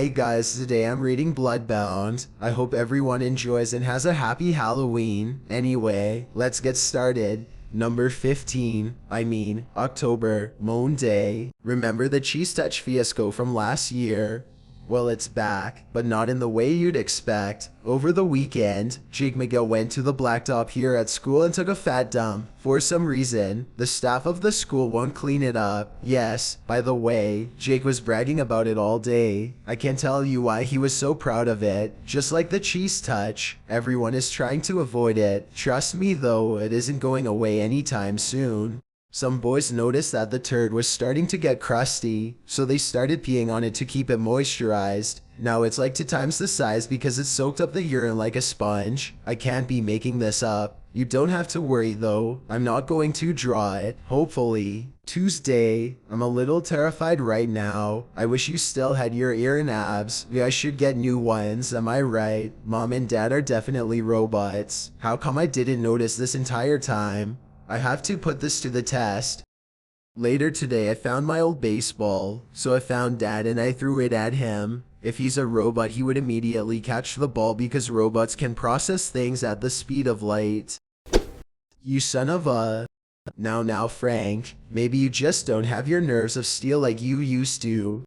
Hey guys, today I'm reading Bloodbound. I hope everyone enjoys and has a happy Halloween. Anyway, let's get started. Number 15, October, Moon Day. Remember the cheese touch fiasco from last year? Well, it's back, but not in the way you'd expect. Over the weekend, Jake McGill went to the blacktop here at school and took a fat dump. For some reason, the staff of the school won't clean it up. Yes, by the way, Jake was bragging about it all day. I can't tell you why he was so proud of it. Just like the cheese touch, everyone is trying to avoid it. Trust me though, it isn't going away anytime soon. Some boys noticed that the turd was starting to get crusty, so they started peeing on it to keep it moisturized. Now it's like 2 times the size because it soaked up the urine like a sponge. I can't be making this up. You don't have to worry though, I'm not going to draw it, hopefully. Tuesday, I'm a little terrified right now. I wish you still had your ear and abs. Yeah, I should get new ones, am I right? Mom and dad are definitely robots. How come I didn't notice this entire time? I have to put this to the test. Later today I found my old baseball, so I found dad and I threw it at him. If he's a robot he would immediately catch the ball because robots can process things at the speed of light. You son of a... Now Frank, maybe you just don't have your nerves of steel like you used to.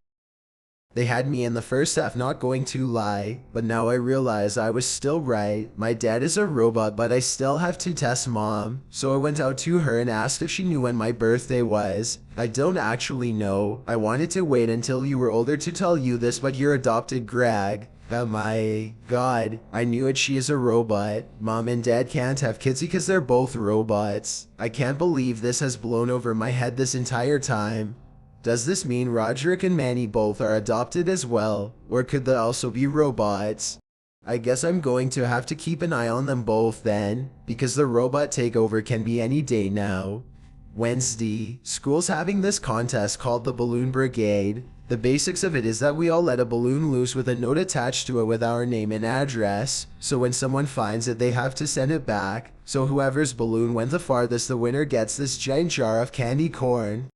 They had me in the first half, not going to lie, but now I realize I was still right. My dad is a robot, but I still have to test mom. So I went out to her and asked if she knew when my birthday was. I don't actually know. I wanted to wait until you were older to tell you this, but you're adopted Greg. Oh my god, I knew it, she is a robot. Mom and dad can't have kids because they're both robots. I can't believe this has blown over my head this entire time. Does this mean Roderick and Manny both are adopted as well? Or could they also be robots? I guess I'm going to have to keep an eye on them both then, because the robot takeover can be any day now. Wednesday, school's having this contest called the Balloon Brigade. The basics of it is that we all let a balloon loose with a note attached to it with our name and address. So when someone finds it, they have to send it back. So whoever's balloon went the farthest, the winner gets this giant jar of candy corn.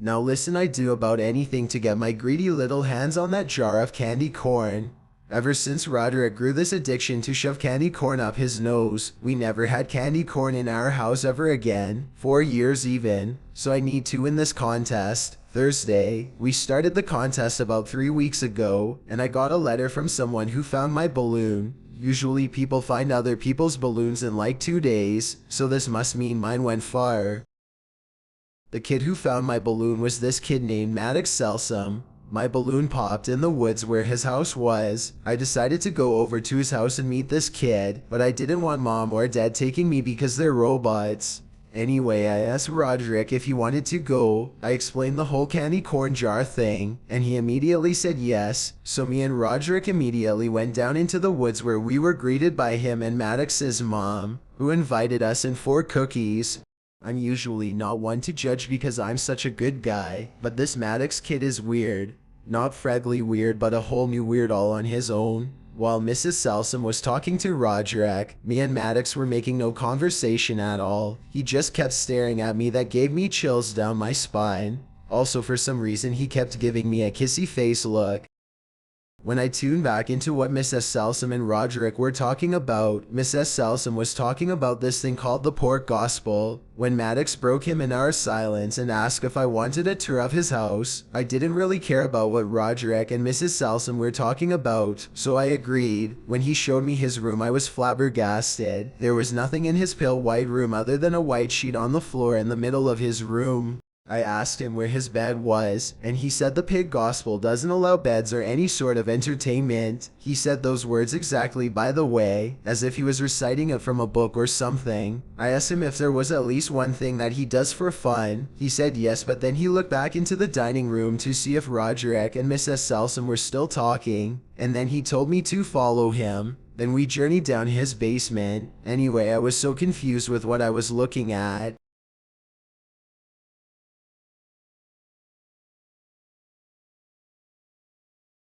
Now listen, I'd do about anything to get my greedy little hands on that jar of candy corn. Ever since Roderick grew this addiction to shove candy corn up his nose, we never had candy corn in our house ever again, 4 years even, so I need to win this contest. Thursday, we started the contest about 3 weeks ago, and I got a letter from someone who found my balloon. Usually people find other people's balloons in like 2 days, so this must mean mine went far. The kid who found my balloon was this kid named Maddox Selsum. My balloon popped in the woods where his house was. I decided to go over to his house and meet this kid, but I didn't want mom or dad taking me because they're robots. Anyway, I asked Roderick if he wanted to go. I explained the whole candy corn jar thing, and he immediately said yes. So me and Roderick immediately went down into the woods where we were greeted by him and Maddox's mom, who invited us and 4 cookies. I'm usually not one to judge because I'm such a good guy, but this Maddox kid is weird. Not Fredly weird, but a whole new weird all on his own. While Mrs. Selsum was talking to Roderick, me and Maddox were making no conversation at all. He just kept staring at me that gave me chills down my spine. Also, for some reason, he kept giving me a kissy face look. When I tuned back into what Mrs. Selsum and Roderick were talking about, Mrs. Selsum was talking about this thing called the pork gospel. When Maddox broke him in our silence and asked if I wanted a tour of his house, I didn't really care about what Roderick and Mrs. Selsum were talking about, so I agreed. When he showed me his room, I was flabbergasted. There was nothing in his pale white room other than a white sheet on the floor in the middle of his room. I asked him where his bed was, and he said the pig gospel doesn't allow beds or any sort of entertainment. He said those words exactly, by the way, as if he was reciting it from a book or something. I asked him if there was at least one thing that he does for fun. He said yes, but then he looked back into the dining room to see if Roderick and Mrs. Selsum were still talking, and then he told me to follow him. Then we journeyed down his basement. Anyway, I was so confused with what I was looking at.